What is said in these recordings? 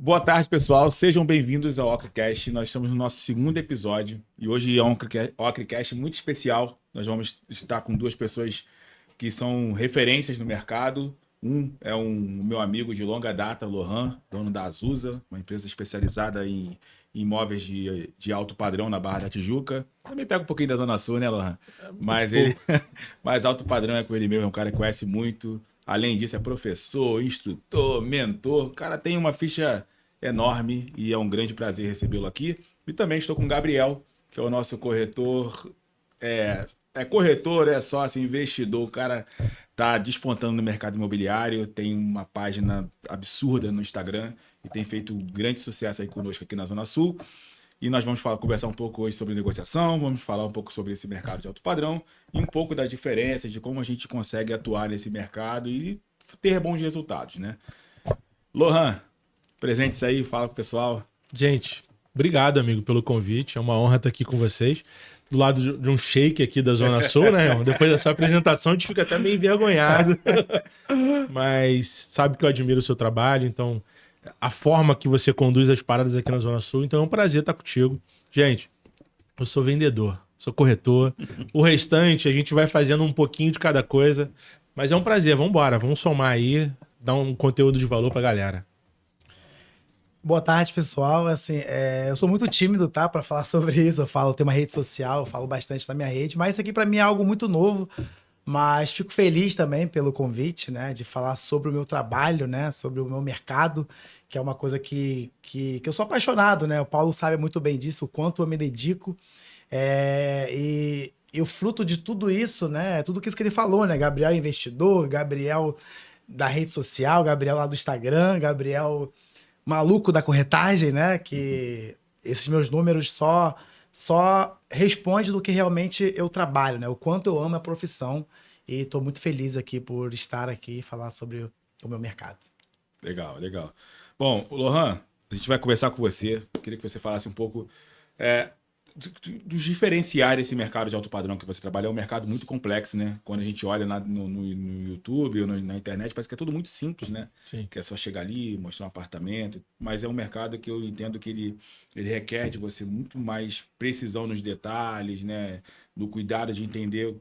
Boa tarde, pessoal. Sejam bem-vindos ao Ocricast. Nós estamos no nosso segundo episódio e hoje é um Ocricast muito especial. Nós vamos estar com duas pessoas que são referências no mercado. Um é meu amigo de longa data, Lohan, dono da Azusa, uma empresa especializada em imóveis de alto padrão na Barra da Tijuca. Também pega um pouquinho da Zona Sul, né, Lohan? Mas mais alto padrão é com ele mesmo, é um cara que conhece muito. Além disso, é professor, instrutor, mentor. O cara tem uma ficha enorme e é um grande prazer recebê-lo aqui. E também estou com o Gabriel, que é o nosso corretor. Corretor, é sócio, investidor. O cara tá despontando no mercado imobiliário, tem uma página absurda no Instagram e tem feito grande sucesso aí conosco aqui na Zona Sul. E nós vamos conversar um pouco hoje sobre negociação, vamos falar um pouco sobre esse mercado de alto padrão e um pouco das diferenças, de como a gente consegue atuar nesse mercado e ter bons resultados, né? Lohan, presente aí, fala com o pessoal. Gente, obrigado, amigo, pelo convite. É uma honra estar aqui com vocês. Do lado de um shake aqui da Zona Sul, né? Depois dessa apresentação, a gente fica até meio envergonhado. Mas sabe que eu admiro o seu trabalho, então a forma que você conduz as paradas aqui na Zona Sul. Então é um prazer estar contigo. Gente, eu sou vendedor, sou corretor. O restante a gente vai fazendo um pouquinho de cada coisa. Mas é um prazer, vamos embora, vamos somar aí, dar um conteúdo de valor pra galera. Boa tarde, pessoal. Assim, eu sou muito tímido, tá, para falar sobre isso. Eu tenho uma rede social, eu falo bastante na minha rede, mas isso aqui para mim é algo muito novo. Mas fico feliz também pelo convite, né, de falar sobre o meu trabalho, né, sobre o meu mercado, que é uma coisa que eu sou apaixonado, né. O Paulo sabe muito bem disso, o quanto eu me dedico. E o fruto de tudo isso, né, tudo isso que ele falou, né, Gabriel investidor, Gabriel da rede social, Gabriel lá do Instagram, Gabriel maluco da corretagem, né? Que esses meus números só respondem do que realmente eu trabalho, né? O quanto eu amo a profissão e estou muito feliz aqui por estar aqui e falar sobre o meu mercado. Legal, legal. Bom, Lohan, a gente vai conversar com você. Queria que você falasse um pouco dos diferenciais desse mercado de alto padrão que você trabalha. É um mercado muito complexo, né? Quando a gente olha no YouTube ou na internet, parece que é tudo muito simples, né? Sim. Que é só chegar ali, mostrar um apartamento. Mas é um mercado que eu entendo que ele requer de você muito mais precisão nos detalhes, né? Do cuidado de entender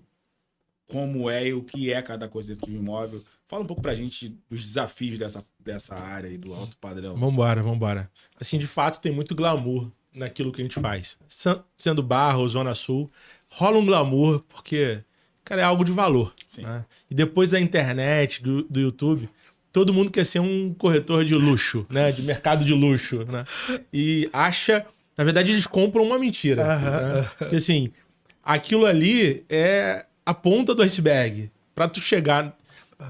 como é e o que é cada coisa dentro de um imóvel. Fala um pouco pra gente dos desafios dessa área aí do alto padrão. Vambora. Assim, de fato, tem muito glamour naquilo que a gente faz. Sendo Barra ou Zona Sul, rola um glamour porque, cara, é algo de valor. Né? E depois da internet, do YouTube, todo mundo quer ser um corretor de luxo, né? De mercado de luxo, né? E acha... Na verdade, eles compram uma mentira. Né? Porque, assim, aquilo ali é a ponta do iceberg. Pra tu chegar...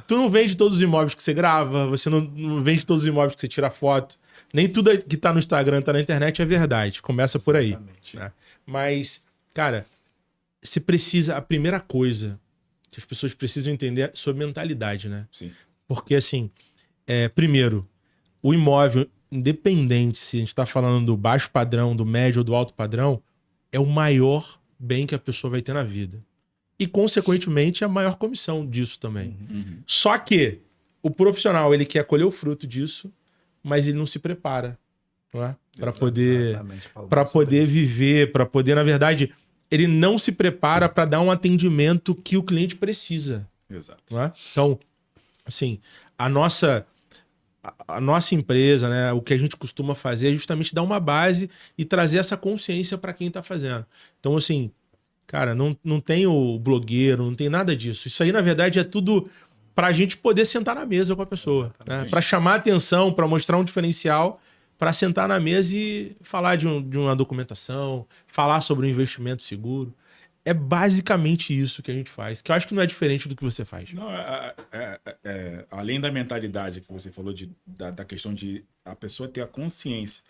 Tu não vende todos os imóveis que você grava, você não vende todos os imóveis que você tira foto. Nem tudo que tá no Instagram, tá na internet é verdade. Começa por aí. Né? Mas, cara, você precisa... A primeira coisa que as pessoas precisam entender é a sua mentalidade, né? Sim. Porque, assim, primeiro, o imóvel, independente se a gente tá falando do baixo padrão, do médio ou do alto padrão, é o maior bem que a pessoa vai ter na vida. E, consequentemente, a maior comissão disso também. Uhum. Só que o profissional, ele quer colher o fruto disso, mas ele não se prepara, não é? Para poder viver, para poder, na verdade, ele não se prepara para dar um atendimento que o cliente precisa. Exato. Não é? Então, assim, a nossa empresa, né, o que a gente costuma fazer é justamente dar uma base e trazer essa consciência para quem está fazendo. Então, assim, cara, não tem o blogueiro, não tem nada disso. Isso aí, na verdade, é tudo pra gente poder sentar na mesa com a pessoa. Né? Pra chamar atenção, pra mostrar um diferencial, pra sentar na mesa e falar de uma documentação, falar sobre um investimento seguro. É basicamente isso que a gente faz, que eu acho que não é diferente do que você faz. Não, além da mentalidade que você falou da questão de a pessoa ter a consciência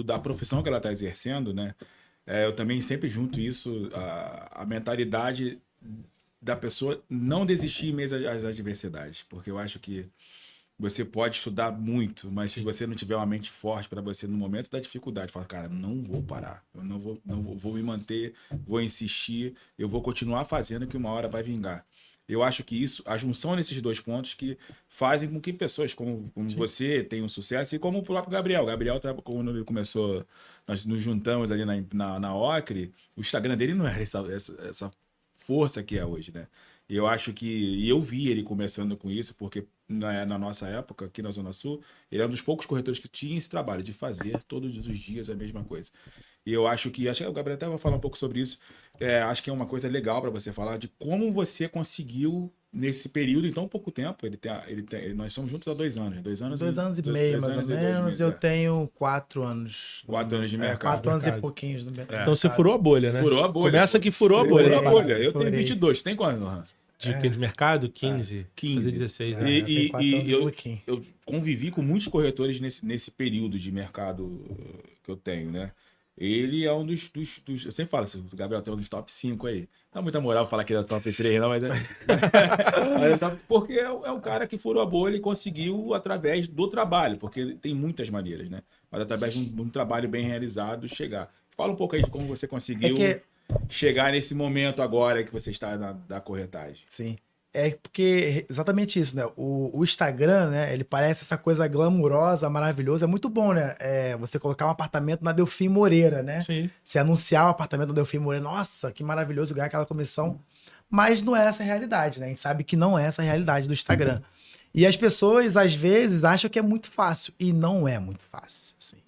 da profissão que ela está exercendo, né? Eu também sempre junto isso, a mentalidade da pessoa não desistir mesmo às adversidades, porque eu acho que você pode estudar muito, mas se você não tiver uma mente forte para você no momento da dificuldade, fala, cara, não vou parar, eu vou me manter, vou insistir, eu vou continuar fazendo que uma hora vai vingar. Eu acho que isso, a junção desses dois pontos que fazem com que pessoas como você tenham sucesso e como o próprio Gabriel. O Gabriel, quando ele começou, nós nos juntamos ali na Ocre, o Instagram dele não era essa força que é hoje, né? E eu acho que... E eu vi ele começando com isso, porque na nossa época, aqui na Zona Sul, ele era um dos poucos corretores que tinha esse trabalho de fazer todos os dias a mesma coisa. E eu acho que o Gabriel até vai falar um pouco sobre isso. Acho que é uma coisa legal para você falar de como você conseguiu, nesse período, em tão pouco tempo, nós estamos juntos há 2 anos. 2 anos, 2 anos e meio, mais ou menos. Eu tenho 4 anos. 4 anos de mercado. 4 anos e pouquinhos no mercado. Então você furou a bolha, né? Furou a bolha. Começa que furou a bolha. Furou a bolha. Eu tenho 22. Tem quanto, Lohan? De mercado? 15. 15. Fazer 16, né? E eu convivi com muitos corretores nesse período de mercado que eu tenho, né? Ele é um dos eu sempre falo assim, o Gabriel tem um dos top 5 aí. Não dá muita moral falar que ele é top 3, não, mas... porque é um cara que furou a bolha e conseguiu através do trabalho, porque tem muitas maneiras, né? Mas através de um trabalho bem realizado, chegar. Fala um pouco aí de como você conseguiu chegar nesse momento agora que você está da corretagem. Sim. É porque exatamente isso, né? O Instagram, né? Ele parece essa coisa glamurosa, maravilhosa. É muito bom, né? Você colocar um apartamento na Delfim Moreira, né? Sim. Você anunciar um apartamento na Delfim Moreira. Nossa, que maravilhoso ganhar aquela comissão. Mas não é essa a realidade, né? A gente sabe que não é essa a realidade do Instagram. E as pessoas, às vezes, acham que é muito fácil. E não é muito fácil, assim.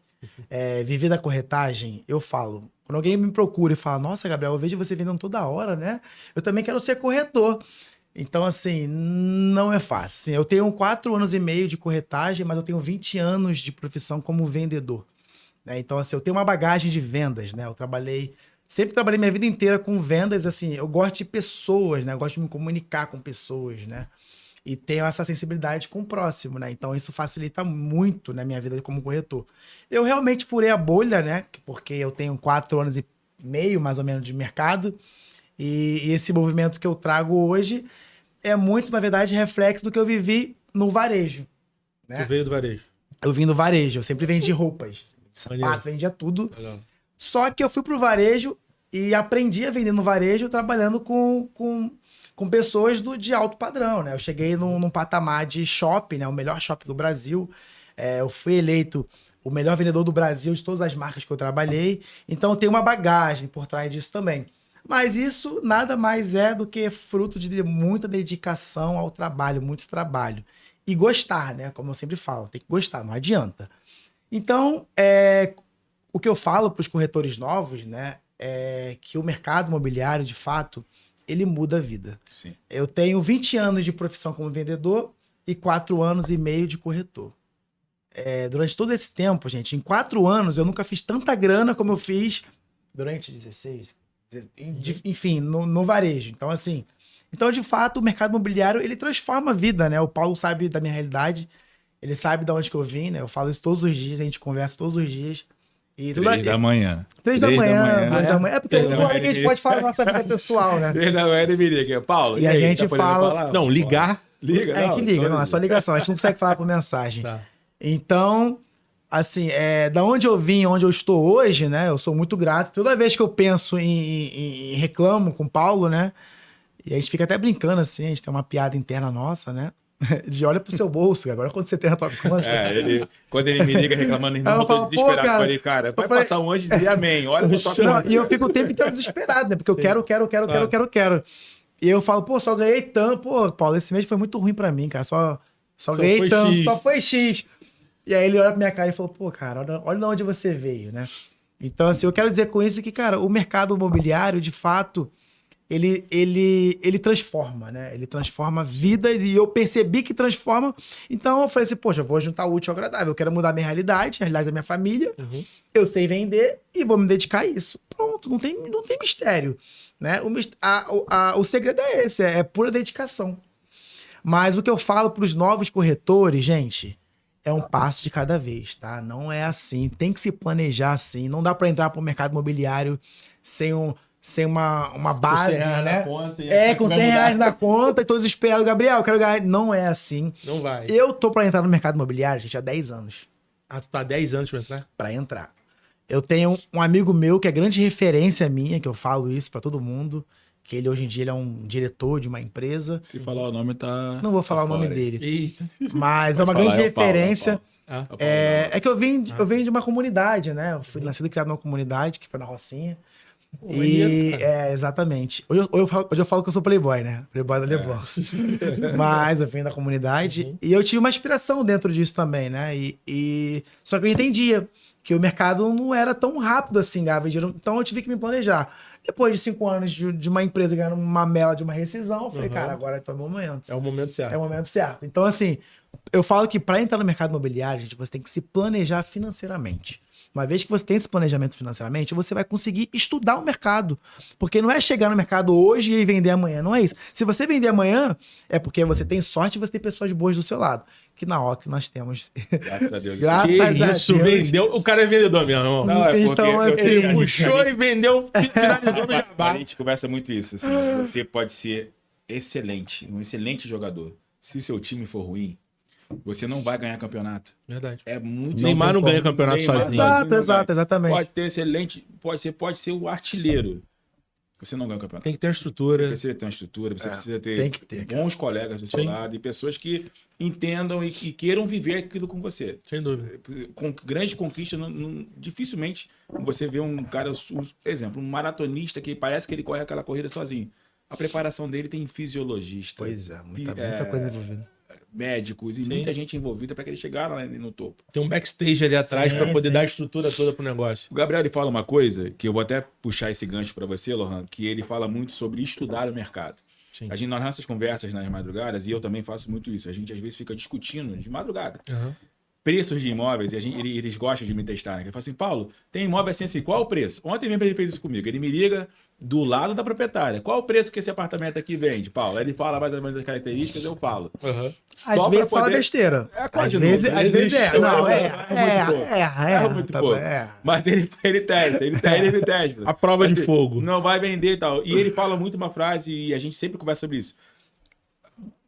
Viver da corretagem, eu falo... Quando alguém me procura e fala, nossa, Gabriel, eu vejo você vendendo toda hora, né? Eu também quero ser corretor. Então, assim, não é fácil. Assim, eu tenho 4 anos e meio de corretagem, mas eu tenho 20 anos de profissão como vendedor. Né? Então, assim, eu tenho uma bagagem de vendas, né? Sempre trabalhei minha vida inteira com vendas, assim, eu gosto de pessoas, né? Eu gosto de me comunicar com pessoas, né? E tenho essa sensibilidade com o próximo, né? Então, isso facilita muito na minha vida como corretor. Eu realmente furei a bolha, né? Porque eu tenho 4 anos e meio, mais ou menos, de mercado. E esse movimento que eu trago hoje é muito, na verdade, reflexo do que eu vivi no varejo. Né? Tu veio do varejo? Eu vim do varejo, eu sempre vendi roupas, sapato, vendia tudo. Legal. Só que eu fui pro varejo e aprendi a vender no varejo trabalhando com pessoas de alto padrão, né? Eu cheguei num patamar de shopping, né? O melhor shopping do Brasil. Eu fui eleito o melhor vendedor do Brasil de todas as marcas que eu trabalhei. Então eu tenho uma bagagem por trás disso também. Mas isso nada mais é do que fruto de muita dedicação ao trabalho, muito trabalho. E gostar, né? Como eu sempre falo, tem que gostar, não adianta. Então, o que eu falo para os corretores novos, né? É que o mercado imobiliário, de fato, ele muda a vida. Sim. Eu tenho 20 anos de profissão como vendedor e 4 anos e meio de corretor. Durante todo esse tempo, gente, em 4 anos, eu nunca fiz tanta grana como eu fiz durante 16, enfim, no varejo. Então, assim, de fato, o mercado imobiliário, ele transforma a vida, né? O Paulo sabe da minha realidade, ele sabe de onde que eu vim, né? Eu falo isso todos os dias, a gente conversa todos os dias. 3 da manhã. 3 da manhã. Porque agora que a gente pode falar da nossa vida pessoal, né? 3 da manhã, ele me liga. Paulo, e a gente fala... Não, ligar. Liga, não. Que liga, não, é só ligação. A gente não consegue falar por mensagem. Tá. Então, assim, da onde eu vim, onde eu estou hoje, né? Eu sou muito grato. Toda vez que eu penso em reclamo com o Paulo, né? E a gente fica até brincando, assim, a gente tem uma piada interna nossa, né? De olha pro seu bolso, agora quando você tem a tua conta. Quando ele me liga reclamando, irmão, eu tô desesperado. Eu falei, cara, vai passar um anjo e dizer amém. Olha pro sua conta. E eu fico o tempo inteiro desesperado, né? Porque eu quero. E eu falo, só ganhei tanto. Paulo, esse mês foi muito ruim pra mim, cara. Só ganhei tanto, X. Só foi X. E aí ele olha pra minha cara e falou, cara, olha de onde você veio, né? Então, assim, eu quero dizer com isso que, cara, o mercado imobiliário, de fato, ele transforma, né? Ele transforma vidas e eu percebi que transforma. Então eu falei assim, poxa, eu vou juntar o útil ao agradável. Eu quero mudar a minha realidade, a realidade da minha família. Uhum. Eu sei vender e vou me dedicar a isso. Pronto, não tem mistério, né? O segredo é esse, é pura dedicação. Mas o que eu falo para os novos corretores, gente, é um passo de cada vez, tá? Não é assim, tem que se planejar assim. Não dá para entrar para o mercado imobiliário sem uma base, né? Com 100 reais na conta e tô desesperado. Gabriel, eu quero ganhar. Não é assim. Não vai. Eu tô pra entrar no mercado imobiliário, gente, há 10 anos. Ah, tu tá há 10 anos pra entrar? Pra entrar. Eu tenho um amigo meu que é grande referência minha, que eu falo isso pra todo mundo, que ele hoje em dia ele é um diretor de uma empresa. Se falar o nome, tá. Não vou falar tá o nome fora aí. dele. Eita. Mas é uma Pode grande falar, é o Paulo, referência. é o Paulo. É que eu venho de uma comunidade, né? Eu fui nascido e criado numa comunidade, que foi na Rocinha. Pô, maneiro, E cara. exatamente. Hoje eu falo que eu sou playboy, né? Playboy da Leblon. Mas eu venho da comunidade e eu tive uma inspiração dentro disso também, né? Só que eu entendia que o mercado não era tão rápido assim, ganhava dinheiro. Então eu tive que me planejar. Depois de 5 anos de uma empresa ganhando uma mela de uma rescisão, eu falei, cara, agora é o momento. É o momento certo. É o momento certo. Então, assim, eu falo que para entrar no mercado imobiliário, gente, você tem que se planejar financeiramente. Uma vez que você tem esse planejamento financeiramente, você vai conseguir estudar o mercado. Porque não é chegar no mercado hoje e vender amanhã, não é isso. Se você vender amanhã, é porque você tem sorte e você tem pessoas boas do seu lado. Que na OC nós temos. Graças a Deus. Graças a Que isso, Deus. vendeu. O cara é vendedor mesmo, irmão. Não, é porque Então, assim, Ele puxou e vendeu, finalizou no a jabá. gente conversa muito isso. Assim, você pode ser excelente, um excelente jogador. Se o seu time for ruim, você não vai ganhar campeonato. Verdade. É muito Neymar não ganha como. campeonato Neymar sozinho. Exato, não exato, ganha. exatamente. Pode ter excelente, pode ser o artilheiro. Você não ganha o campeonato. Tem que ter uma Você estrutura. precisa ter uma estrutura, você precisa ter tem que ter, cara. bons colegas do seu Sim. lado e pessoas que entendam e que queiram viver aquilo com você. Sem dúvida. Com grande conquista, dificilmente você vê um cara, exemplo, um maratonista que parece que ele corre aquela corrida sozinho. A preparação dele tem fisiologista. Pois é, muita coisa envolvida. Médicos e muita gente envolvida para que ele chegar lá no topo. Tem um backstage ali atrás Sim, pra poder sim. dar a estrutura toda pro negócio. O Gabriel ele fala uma coisa que eu vou até puxar esse gancho para você, Lohan, que ele fala muito sobre estudar o mercado. Sim. A gente, nas nossas conversas nas madrugadas, e eu também faço muito isso, a gente às vezes fica discutindo de madrugada. Aham. Preços de imóveis, e eles gostam de me testar, né? Ele fala assim, Paulo, tem imóvel assim, qual o preço? Ontem mesmo ele fez isso comigo, ele me liga do lado da proprietária. Qual o preço que esse apartamento aqui vende, Paulo? Aí ele fala mais ou menos as características, eu falo. Aham. Às vezes fala besteira. É, claro Às de vezes, novo. às vezes é. Não, É muito pouco. Mas ele testa, ele testa. A prova de Assim, fogo. Não vai vender e tal. E ele fala muito uma frase, e a gente sempre conversa sobre isso.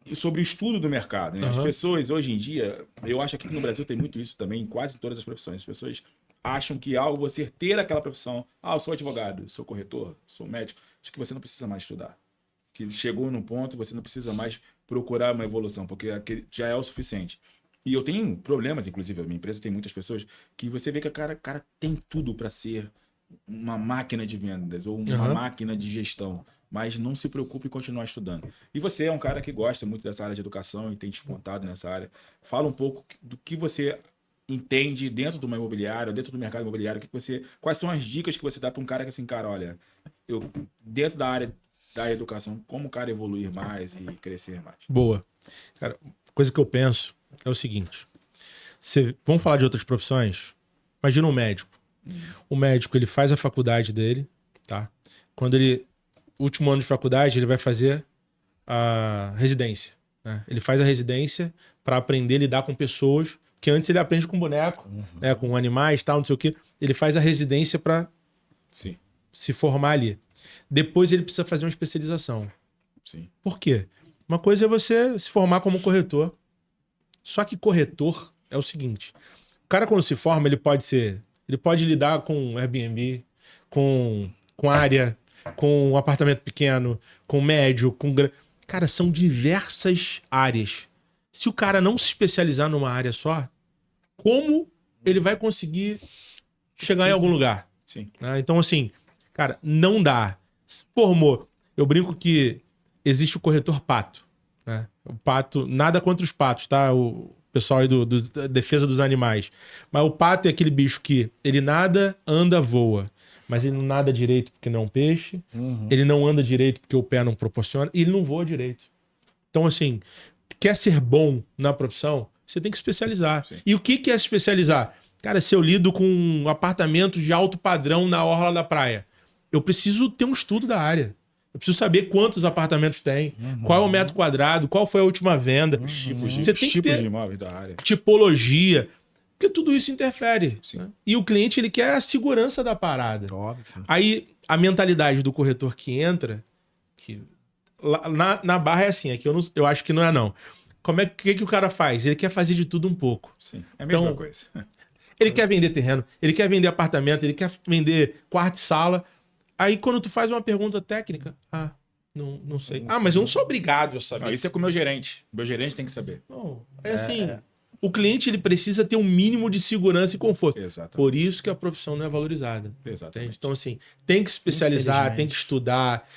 E sobre o estudo do mercado. Né? As pessoas, hoje em dia, eu acho que aqui no Brasil tem muito isso também, em quase todas as profissões. As pessoas acham que ao você ter aquela profissão, eu sou advogado, sou corretor, sou médico, acho que você não precisa mais estudar. Que chegou num ponto, você não precisa mais procurar uma evolução, porque aquele já é o suficiente. E eu tenho problemas, inclusive, a minha empresa tem muitas pessoas que você vê que o cara tem tudo para ser uma máquina de vendas ou uma máquina de gestão, mas não se preocupe em continuar estudando. E você é um cara que gosta muito dessa área de educação e tem despontado nessa área. Fala um pouco do que você entende dentro de uma imobiliária, dentro do mercado imobiliário, quais são as dicas que você dá para um cara que assim, cara, olha, eu dentro da área da educação, como o cara evoluir mais e crescer mais. Boa. Cara, coisa que eu penso é o seguinte. Vamos falar de outras profissões? Imagina um médico. O médico, ele faz a faculdade dele, tá? Quando último ano de faculdade, ele vai fazer a residência, né? Ele faz a residência para aprender a lidar com pessoas, que antes ele aprende com boneco, né? Com animais, tal, não sei o quê. Ele faz a residência para se formar ali. Depois ele precisa fazer uma especialização. Sim. Por quê? Uma coisa é você se formar como corretor. Só que corretor é o seguinte. O cara, quando se forma, ele pode lidar com Airbnb, com área, com um apartamento pequeno, com médio, com... Cara, são diversas áreas. Se o cara não se especializar numa área só, como ele vai conseguir chegar em algum lugar? Sim. Né? Então, assim, cara, não dá. Se formou. Eu brinco que existe o corretor pato. Né? O pato, nada contra os patos, tá? O pessoal aí da defesa dos animais. Mas o pato é aquele bicho que ele nada, anda, voa. Mas ele não nada direito porque não é um peixe. Ele não anda direito porque o pé não proporciona. E ele não voa direito. Então, assim, quer ser bom na profissão, você tem que especializar. Sim. E o que é se especializar? Cara, se eu lido com apartamentos de alto padrão na orla da praia, eu preciso ter um estudo da área. Eu preciso saber quantos apartamentos tem, qual é o metro quadrado, qual foi a última venda. Você tem que Tipos ter de imóveis da área. tipologia, porque tudo isso interfere. Sim. Né? E o cliente, ele quer a segurança da parada. Óbvio. Aí, a mentalidade do corretor que entra, que na barra é assim, aqui eu acho que não é não. Que o cara faz? Ele quer fazer de tudo um pouco. Sim, é a mesma Então, coisa. Ele quer vender terreno, ele quer vender apartamento, ele quer vender quarto e sala. Aí quando tu faz uma pergunta técnica, Não sei. Ah, mas eu não sou obrigado a saber. Não, isso é com o meu gerente. O meu gerente tem que saber. Não, assim, o cliente ele precisa ter um mínimo de segurança e conforto. Exatamente. Por isso que a profissão não é valorizada. Exatamente. Entende? Então, assim, tem que se especializar, Infelizmente. tem que estudar.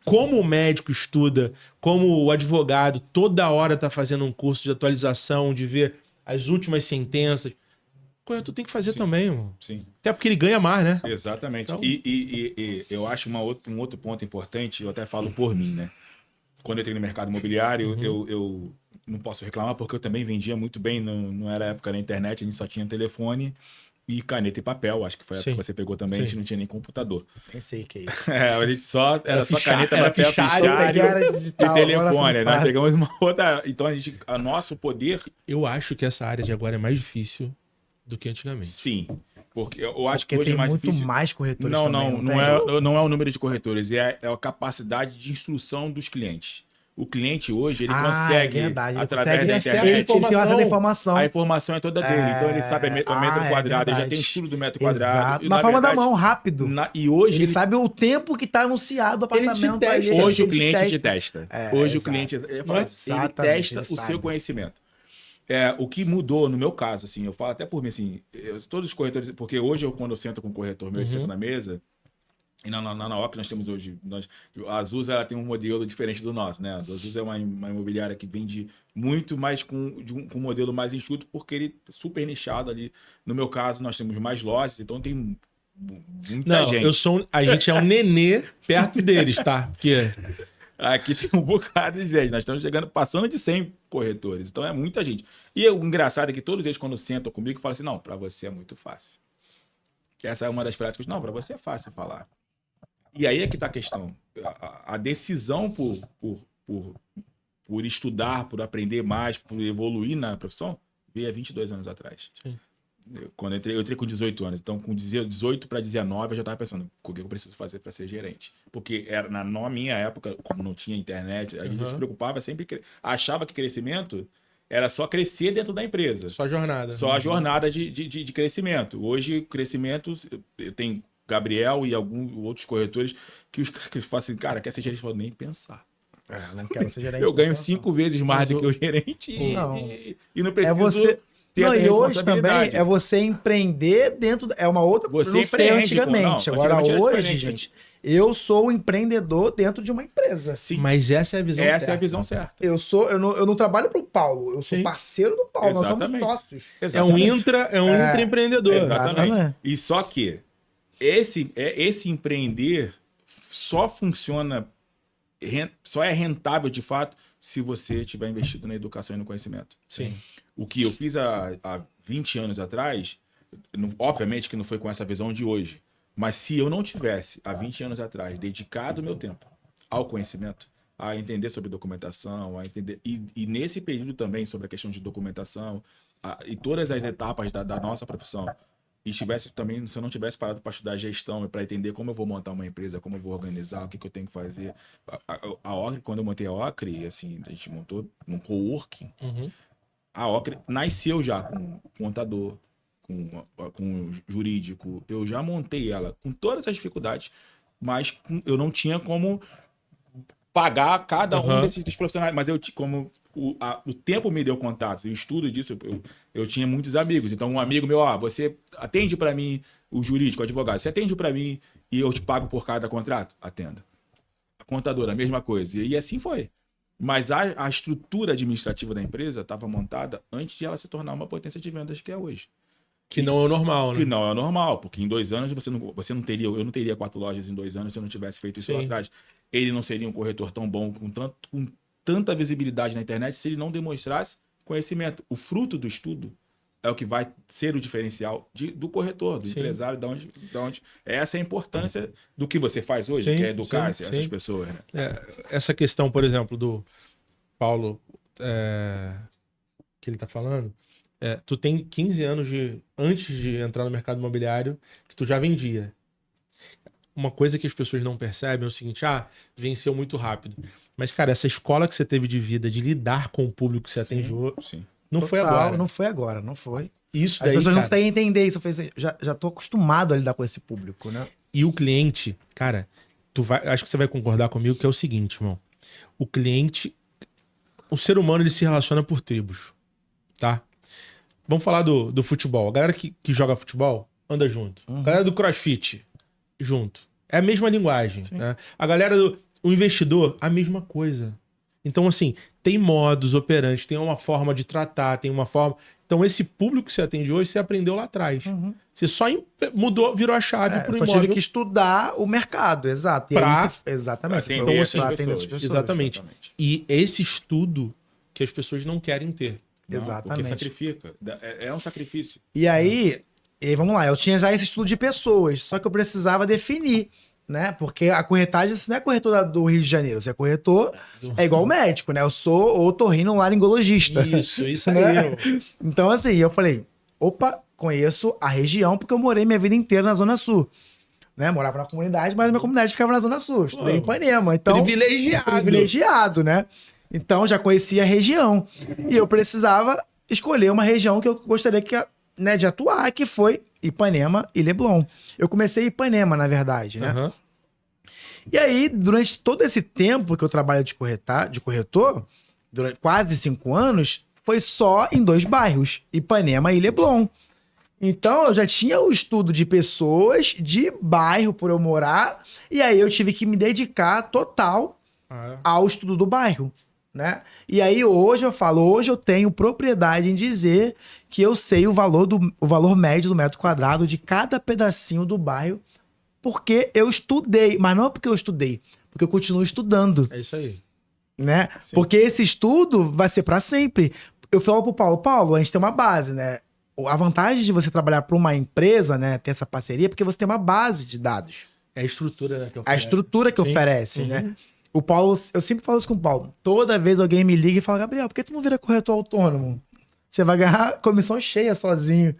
Como o médico estuda, como o advogado toda hora está fazendo um curso de atualização, de ver as últimas sentenças. O corretor tem que fazer também, mano. Sim. Até porque ele ganha mais, né? Exatamente. Então- E eu acho um outro ponto importante, eu até falo por mim, né? Quando eu entrei no mercado imobiliário, eu não posso reclamar porque eu também vendia muito bem, não era época da internet, a gente só tinha telefone e caneta e papel, acho que foi a época Sim. que você pegou também, a gente Sim. não tinha nem computador. Nem sei o que é isso. A gente era só fichário, caneta, era papel, fichário, Eu peguei a fichário área digital, e telefone, agora né? não Pegamos uma outra... Então, o nosso poder, Eu acho que essa área de agora é mais difícil do que antigamente. sim. Porque eu acho Porque que hoje tem é mais muito difícil... mais corretores Não, também, não, tem? não é o número de corretores, é a capacidade de instrução dos clientes. O cliente hoje, ele consegue, é verdade, ele através da consegue- internet, ele tem acesso à informação. a informação é toda dele. Então ele sabe o metro é quadrado, ele já verdade. tem estudo do metro quadrado. Exato. E, Na palma da verdade, mão, rápido. E hoje Ele sabe o tempo que tá anunciado o Ele te apartamento. testa. ali, hoje o ele te cliente te testa. É, Hoje o exato. cliente ele Não é? fala, ele Exatamente, testa ele o seu sabe. conhecimento. O que mudou no meu caso, assim, eu falo até por mim, assim, todos os corretores, porque hoje quando eu sento com um corretor meu, eu sento na mesa, e na OC nós temos hoje, a Azul ela tem um modelo diferente do nosso, né? A Azul é uma imobiliária que vende muito mais com um modelo mais enxuto, porque ele é super nichado ali. No meu caso, nós temos mais lojas, então tem muita Não, gente. a gente é um nenê perto deles, tá? Porque Aqui tem um bocado de gente. Nós estamos passando de 100 corretores. Então é muita gente. E o engraçado é que todos eles, quando sentam comigo, falam assim: não, para você é muito fácil. Que essa é uma das frases que eu digo, não, para você é fácil falar. E aí é que está a questão. A decisão por estudar, por aprender mais, por evoluir na profissão, veio há 22 anos atrás. Sim. Quando eu entrei com 18 anos. Então, com 18 para 19, eu já estava pensando, o que eu preciso fazer para ser gerente? Porque era na minha época, como não tinha internet, a gente se preocupava sempre, achava que crescimento era só crescer dentro da empresa. só jornada. Só a jornada de crescimento. Hoje, o crescimento, eu tenho Gabriel e alguns outros corretores que os caras falam assim, cara, quer ser gerente? Eu falo, nem pensar. Não quero ser gerente. Eu ganho não. 5 vezes mais do que o gerente Não. e não preciso você... ter Não, essa e hoje também responsabilidade. é você empreender dentro... É uma outra... Você não sei empreende antigamente. Agora antigamente era hoje, diferente. gente, eu sou um empreendedor dentro de uma empresa. Sim, Mas essa é a visão essa certa. é a visão certa. Eu não trabalho pro Paulo, eu sou Sim. parceiro do Paulo, Exatamente. nós somos sócios. É um Exatamente. intraempreendedor. Exatamente. Exatamente. E só que esse empreender só funciona, só é rentável de fato se você tiver investido na educação e no conhecimento. Sim. O que eu fiz há 20 anos atrás, obviamente que não foi com essa visão de hoje, mas se eu não tivesse, há 20 anos atrás, dedicado o meu tempo ao conhecimento, a entender sobre documentação, a entender e nesse período também sobre a questão de documentação e todas as etapas da nossa profissão, e tivesse também, se eu não tivesse parado para estudar gestão e para entender como eu vou montar uma empresa, como eu vou organizar, o que eu tenho que fazer. A Ocre, quando eu montei a Ocre, assim, a gente montou num coworking. A Ocre nasceu já com contador, com jurídico. Eu já montei ela com todas as dificuldades, mas eu não tinha como pagar cada um desses profissionais. Mas como o tempo me deu contatos, e o estudo disso, eu tinha muitos amigos. Então, um amigo meu, você atende para mim o jurídico, o advogado, você atende para mim e eu te pago por cada contrato? Atendo. A contadora, a mesma coisa. E assim foi. Mas a estrutura administrativa da empresa estava montada antes de ela se tornar uma potência de vendas que é hoje. Que não é o normal, né? Que não é normal, porque em 2 anos você não teria, eu não teria 4 lojas em 2 anos se eu não tivesse feito isso lá atrás. Ele não seria um corretor tão bom, com tanta visibilidade na internet, se ele não demonstrasse conhecimento. O fruto do estudo é o que vai ser o diferencial do corretor, do empresário, da onde. Essa é a importância do que você faz hoje, que é educar essas pessoas. Né? Essa questão, por exemplo, do Paulo, que ele está falando, tu tem 15 anos antes de entrar no mercado imobiliário que tu já vendia. Uma coisa que as pessoas não percebem é o seguinte, venceu muito rápido. Mas, cara, essa escola que você teve de vida, de lidar com o público que você atende hoje, não foi agora. Não foi agora, não foi. Isso As daí, pessoas não cara, conseguem entender isso. Eu falei assim, já tô acostumado a lidar com esse público, né? e o cliente, cara, acho que você vai concordar comigo que é o seguinte, irmão. O cliente, o ser humano, ele se relaciona por tribos, tá? Vamos falar do futebol. A galera que joga futebol anda junto. A galera do CrossFit, junto. É a mesma linguagem, né? A galera o investidor, a mesma coisa. Então, assim, tem modus operantes, tem uma forma de tratar, tem uma forma... Então, esse público que você atende hoje, você aprendeu lá atrás. Você só mudou, virou a chave pro imóvel. Eu tive que estudar o mercado, exato. Exatamente. Então, assim, atender essas pessoas. Exatamente. E esse estudo que as pessoas não querem ter. Não, Exatamente. porque sacrifica. É um sacrifício. E aí, vamos lá, eu tinha já esse estudo de pessoas, só que eu precisava definir, né? Porque a corretagem, você não é corretor do Rio de Janeiro, você é corretor, é igual o médico, né? Eu sou otorrinolaringologista. Isso né? aí. Então, assim, eu falei, opa, conheço a região, porque eu morei minha vida inteira na Zona Sul. Né? Morava na comunidade, mas a minha comunidade ficava na Zona Sul. Estudei em Ipanema. Então, privilegiado, né? Então, já conhecia a região. E eu precisava escolher uma região que eu gostaria de atuar, que foi Ipanema e Leblon. Eu comecei em Ipanema, na verdade, né? Uhum. E aí, durante todo esse tempo que eu trabalho de corretor, durante quase 5 anos, foi só em 2 bairros, Ipanema e Leblon. Então, eu já tinha o estudo de pessoas, de bairro por eu morar, e aí eu tive que me dedicar total ao estudo do bairro, né? E aí hoje eu tenho propriedade em dizer que eu sei o valor médio do metro quadrado de cada pedacinho do bairro, porque eu estudei, mas não porque eu estudei, porque eu continuo estudando. É isso aí. Né? Porque esse estudo vai ser para sempre. Eu falo pro Paulo, a gente tem uma base, né? A vantagem de você trabalhar para uma empresa, né, ter essa parceria, é porque você tem uma base de dados. É a estrutura, né, que oferece. A estrutura que oferece, né? O Paulo, eu sempre falo isso com o Paulo. Toda vez alguém me liga e fala, Gabriel, por que tu não vira corretor autônomo? Você vai ganhar comissão cheia sozinho.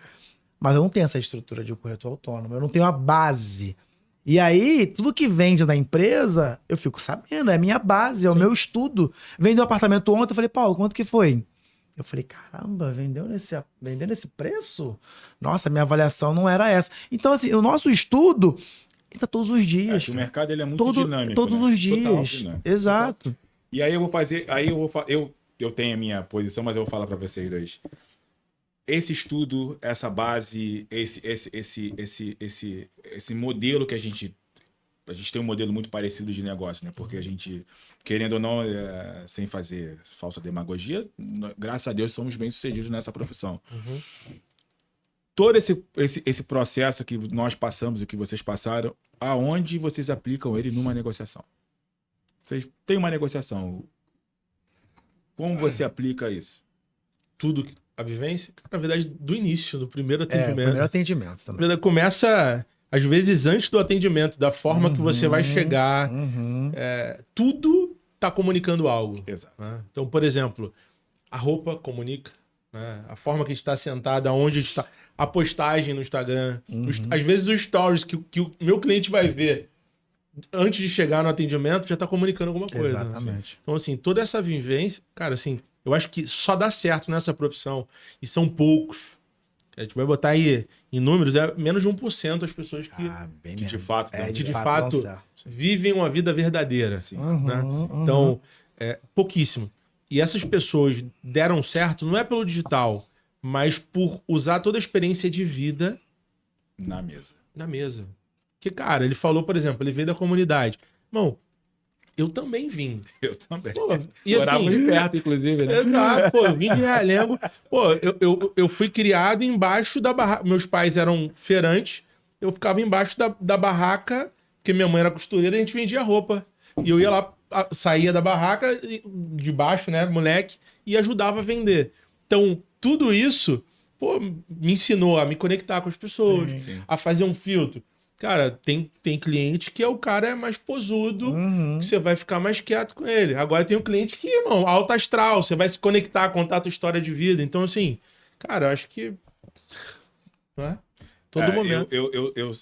Mas eu não tenho essa estrutura de corretor autônomo. Eu não tenho a base. E aí, tudo que vende da empresa, eu fico sabendo. É a minha base, é o meu estudo. Vendi um apartamento ontem, eu falei, Paulo, quanto que foi? Eu falei, caramba, vendeu nesse preço? Nossa, minha avaliação não era essa. Então, assim, o nosso estudo está todos os dias. O mercado ele é muito dinâmico. Todos os dias. Total dinâmico. Exato. E aí eu tenho a minha posição, mas eu vou falar para vocês dois. Esse estudo, essa base, esse modelo que a gente tem um modelo muito parecido de negócio, né? Porque a gente, querendo ou não, sem fazer falsa demagogia, graças a Deus somos bem-sucedidos nessa profissão. Todo esse processo que nós passamos e que vocês passaram, aonde vocês aplicam ele numa negociação? Vocês têm uma negociação. Como você aplica isso? Tudo, a vivência, na verdade, do início, do primeiro atendimento. Primeiro atendimento também. Começa, às vezes, antes do atendimento, da forma que você vai chegar. Tudo está comunicando algo. Exato. Né? Então, por exemplo, a roupa comunica. Né? A forma que a gente está sentado, aonde a gente está. A postagem no Instagram. Às vezes, os stories que o meu cliente vai ver antes de chegar no atendimento já está comunicando alguma coisa. Exatamente. Né? Então, assim, toda essa vivência, cara, assim, eu acho que só dá certo nessa profissão. E são poucos. A gente vai botar aí em números, é menos de 1% as pessoas que de fato, vivem uma vida verdadeira. Né? Então, pouquíssimo. E essas pessoas deram certo não é pelo digital, mas por usar toda a experiência de vida na mesa. Que, cara, ele falou, por exemplo, ele veio da comunidade. Irmão, eu também vim. Eu também. Morava muito perto, inclusive, né? Exato, eu vim de Realengo. Eu fui criado embaixo da barraca. Meus pais eram feirantes. Eu ficava embaixo da barraca, porque minha mãe era costureira, e a gente vendia roupa. E eu ia lá, saía da barraca, de baixo, né, moleque, e ajudava a vender. Então, tudo isso, me ensinou a me conectar com as pessoas, a fazer um filtro. Cara, tem cliente que o cara é mais posudo, que você vai ficar mais quieto com ele. Agora tem um cliente que, irmão, alto astral, você vai se conectar, contar a tua história de vida. Então, assim, cara, eu acho que... Não é? Todo momento.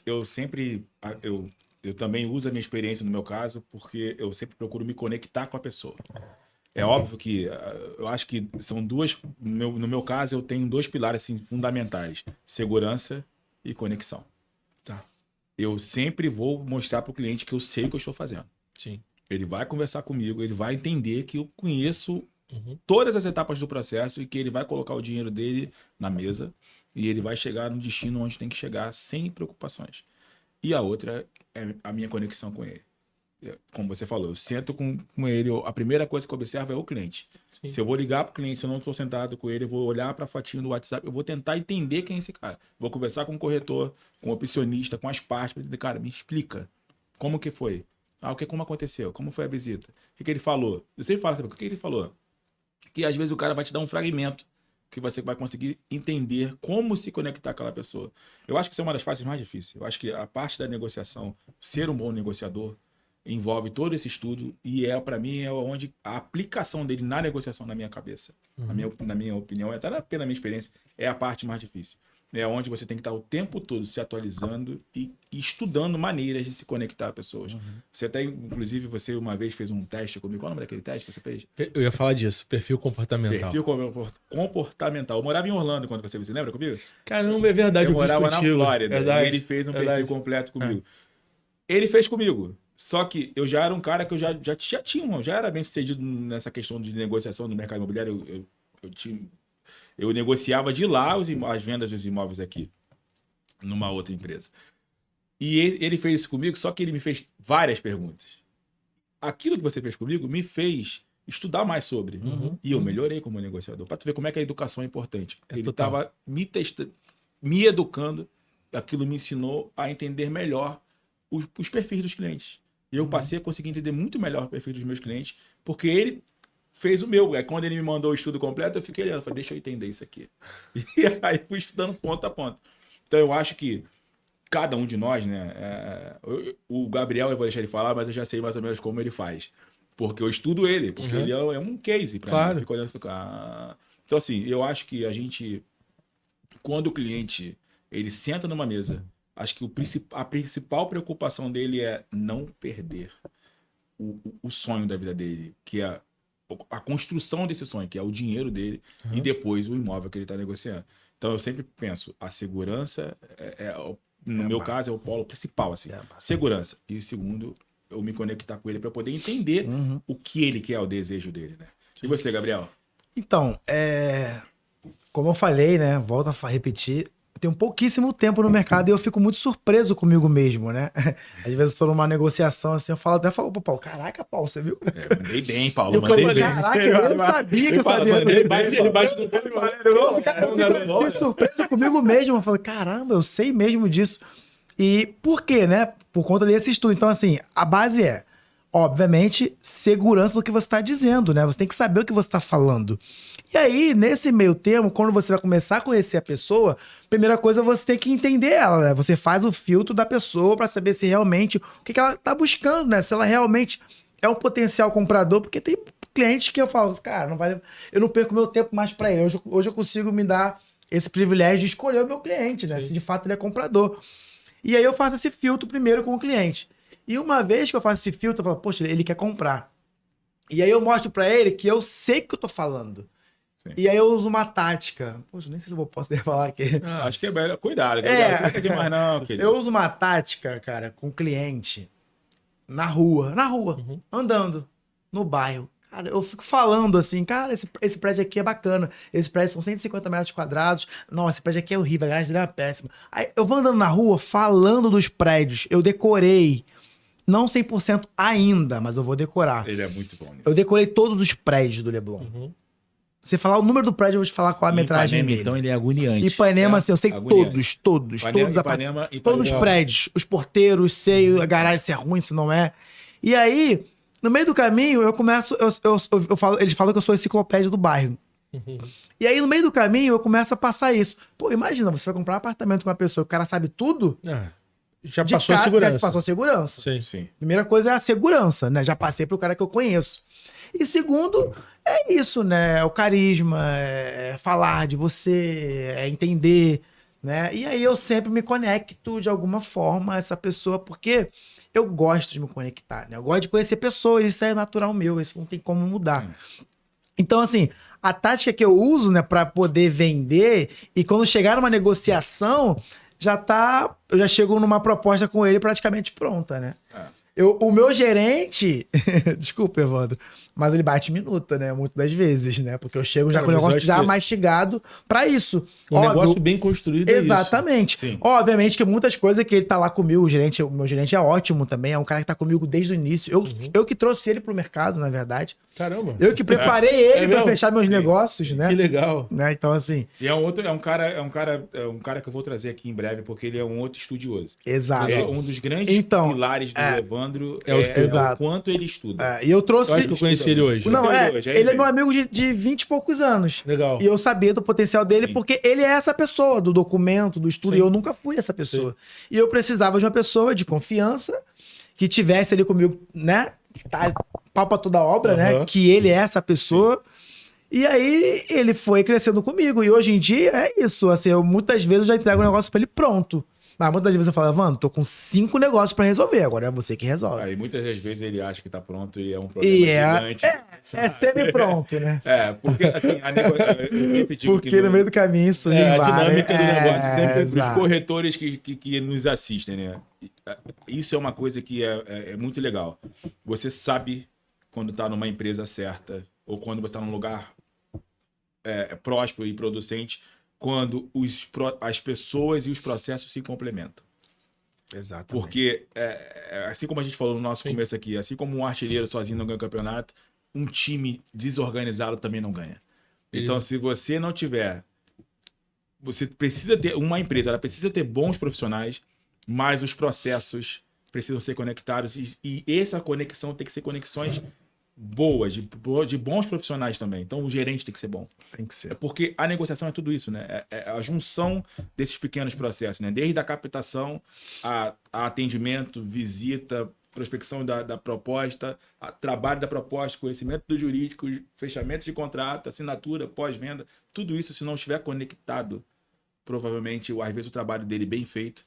Eu sempre... Eu também uso a minha experiência no meu caso, porque eu sempre procuro me conectar com a pessoa. É óbvio que eu acho que são duas... No meu caso, eu tenho 2 pilares assim, fundamentais. Segurança e conexão. Tá. eu sempre vou mostrar para o cliente que eu sei o que eu estou fazendo. Sim. Ele vai conversar comigo, ele vai entender que eu conheço todas as etapas do processo e que ele vai colocar o dinheiro dele na mesa e ele vai chegar no destino onde tem que chegar sem preocupações. E a outra é a minha conexão com ele. Como você falou, eu sento com ele, a primeira coisa que eu observo é o cliente. Sim. Se eu vou ligar para o cliente, se eu não estou sentado com ele, eu vou olhar para a fotinho do WhatsApp, eu vou tentar entender quem é esse cara. Vou conversar com o corretor, com o opcionista, com as partes, para dizer, cara, me explica como que foi. Como aconteceu? Como foi a visita? O que ele falou? Eu sempre falo, sabe, o que ele falou? Que às vezes o cara vai te dar um fragmento que você vai conseguir entender como se conectar com aquela pessoa. Eu acho que isso é uma das fases mais difíceis. Eu acho que a parte da negociação, ser um bom negociador, envolve todo esse estudo e para mim, é onde a aplicação dele na negociação na minha cabeça, na minha opinião, até na minha experiência, é a parte mais difícil. É onde você tem que estar o tempo todo se atualizando e estudando maneiras de se conectar a pessoas. Você até, inclusive, você uma vez fez um teste comigo. Qual é o nome daquele teste que você fez? Eu ia falar disso, perfil comportamental. Perfil comportamental. Eu morava em Orlando quando você lembra comigo? Caramba, é verdade. Eu morava na Flórida. Verdade, e ele fez um perfil completo comigo. Ele fez comigo. Só que eu já era um cara que eu já era bem sucedido nessa questão de negociação no mercado imobiliário. Eu negociava de lá as vendas dos imóveis aqui, numa outra empresa. E ele fez isso comigo, só que ele me fez várias perguntas. Aquilo que você fez comigo me fez estudar mais sobre. E eu melhorei como negociador. Para tu ver como é que a educação é importante. Ele estava me testando, me educando. Aquilo me ensinou a entender melhor os perfis dos clientes. E eu passei a conseguir entender muito melhor o perfil dos meus clientes, porque ele fez o meu. Aí quando ele me mandou o estudo completo, eu fiquei olhando. Falei, deixa eu entender isso aqui. E aí fui estudando ponto a ponto. Então eu acho que cada um de nós, né? O Gabriel, eu vou deixar ele falar, mas eu já sei mais ou menos como ele faz. Porque eu estudo ele, porque ele é um case para mim. Eu fico olhando e fico, Então, assim, eu acho que a gente, quando o cliente ele senta numa mesa, acho que a principal preocupação dele é não perder o sonho da vida dele, que é a construção desse sonho, que é o dinheiro dele, e depois o imóvel que ele está negociando. Então eu sempre penso, a segurança no meu caso é o polo principal, assim, segurança. E o segundo, eu me conectar com ele para poder entender o que ele quer, o desejo dele, né? E você, Gabriel? Então, como eu falei, né? Volto a repetir, eu tenho pouquíssimo tempo no mercado e eu fico muito surpreso comigo mesmo, né? Às vezes eu tô numa negociação assim, eu até falo pro Paulo, caraca, Paulo, você viu? Mandei bem, Paulo, mandei bem. Caraca, eu não sabia que eu sabia. Ele bate no pé, eu fiquei surpreso comigo mesmo. Eu falei, caramba, eu sei mesmo disso. E por quê, né? Por conta desse estudo. Então, assim, a base é, obviamente, segurança do que você está dizendo, né? Você tem que saber o que você está falando. E aí, nesse meio termo, quando você vai começar a conhecer a pessoa, primeira coisa, você tem que entender ela, né? Você faz o filtro da pessoa para saber se realmente, o que ela tá buscando, né? Se ela realmente é um potencial comprador, porque tem clientes que eu falo, cara, eu não perco meu tempo mais para ele. Hoje eu consigo me dar esse privilégio de escolher o meu cliente, né? Sim. Se de fato ele é comprador. E aí eu faço esse filtro primeiro com o cliente. E uma vez que eu faço esse filtro, eu falo, poxa, ele quer comprar. E aí eu mostro para ele que eu sei o que eu tô falando. Sim. E aí eu uso uma tática. Poxa, nem sei se eu posso falar aqui. Acho que é melhor. Cuidado, não demais não, querido. Eu uso uma tática, cara, com o cliente na rua, andando, no bairro. Cara, eu fico falando assim, cara, esse prédio aqui é bacana. Esse prédio são 150 metros quadrados. Nossa, esse prédio aqui é horrível, a garagem dele é péssima. Aí eu vou andando na rua falando dos prédios. Eu decorei. Não 100% ainda, mas eu vou decorar. Ele é muito bom nisso. Eu decorei todos os prédios do Leblon. Você falar o número do prédio, eu vou te falar qual a metragem dele. Então ele é agoniante. Ipanema, assim, eu sei todos. Ipanema, todos os prédios. Os porteiros, sei a garagem se é ruim, se não é. E aí, no meio do caminho, eu começo... Eu falo, eles falam que eu sou a enciclopédia do bairro. E aí, no meio do caminho, eu começo a passar isso. Pô, imagina, você vai comprar um apartamento com uma pessoa, o cara sabe tudo... Já passou a segurança. Já passou a segurança. Sim. Primeira coisa é a segurança, né? Já passei pro cara que eu conheço. E segundo, é isso, né? O carisma, é falar de você, é entender, né? E aí eu sempre me conecto de alguma forma a essa pessoa, porque eu gosto de me conectar, né? Eu gosto de conhecer pessoas, isso é natural meu, isso não tem como mudar. Então, assim, a tática que eu uso, né, para poder vender, e quando chegar numa negociação, eu já chego numa proposta com ele praticamente pronta, né? O meu gerente, desculpa, Evandro, mas ele bate minuta, né? Muitas das vezes, né? Porque eu chego já com o negócio já mastigado pra isso. Um negócio bem construído. Exatamente. Sim. Obviamente que muitas coisas que ele tá lá comigo, o meu gerente é ótimo também, é um cara que tá comigo desde o início. Eu que trouxe ele pro mercado, na verdade. Caramba. Eu que preparei ele pra fechar meus negócios, né? Que legal. Né? Então, assim. E é um cara que eu vou trazer aqui em breve, porque ele é um outro estudioso. Exato. Ele é um dos grandes pilares do Evandro é o quanto ele estuda. E eu trouxe. Eu acho que eu conheci ele hoje. Não, ele é meu amigo de 20 e poucos anos. Legal. E eu sabia do potencial dele, porque ele é essa pessoa, do documento, do estudo, Sim. e eu nunca fui essa pessoa. Sim. E eu precisava de uma pessoa de confiança, que tivesse ali comigo, né? Que tá pau pra toda a obra, né? Que ele é essa pessoa. Sim. E aí ele foi crescendo comigo. E hoje em dia é isso. Assim, muitas vezes eu já entrego o negócio pra ele pronto. Mas muitas vezes eu falo, Evandro, tô com 5 negócios pra resolver, agora é você que resolve. Aí muitas das vezes ele acha que tá pronto e é um problema gigante. É semi-pronto, né? Porque assim, eu sempre digo porque no meio do caminho surge a dinâmica do negócio. Sempre os corretores que nos assistem, né? Isso é uma coisa que é muito legal. Você sabe quando tá numa empresa certa ou quando você tá num lugar próspero e producente, quando as pessoas e os processos se complementam. Exatamente. Porque, assim como a gente falou no nosso começo aqui, assim como um artilheiro sozinho não ganha o campeonato, um time desorganizado também não ganha. Então, se você não tiver... Você precisa ter... Uma empresa, ela precisa ter bons profissionais, mas os processos precisam ser conectados. E essa conexão tem que ser conexões boas, de bons profissionais também. Então, o gerente tem que ser bom. Tem que ser. Porque a negociação é tudo isso, né? É a junção desses pequenos processos, né? Desde a captação, a atendimento, visita, prospecção da proposta, trabalho da proposta, conhecimento do jurídico, fechamento de contrato, assinatura, pós-venda. Tudo isso, se não estiver conectado, provavelmente, às vezes, o trabalho dele bem feito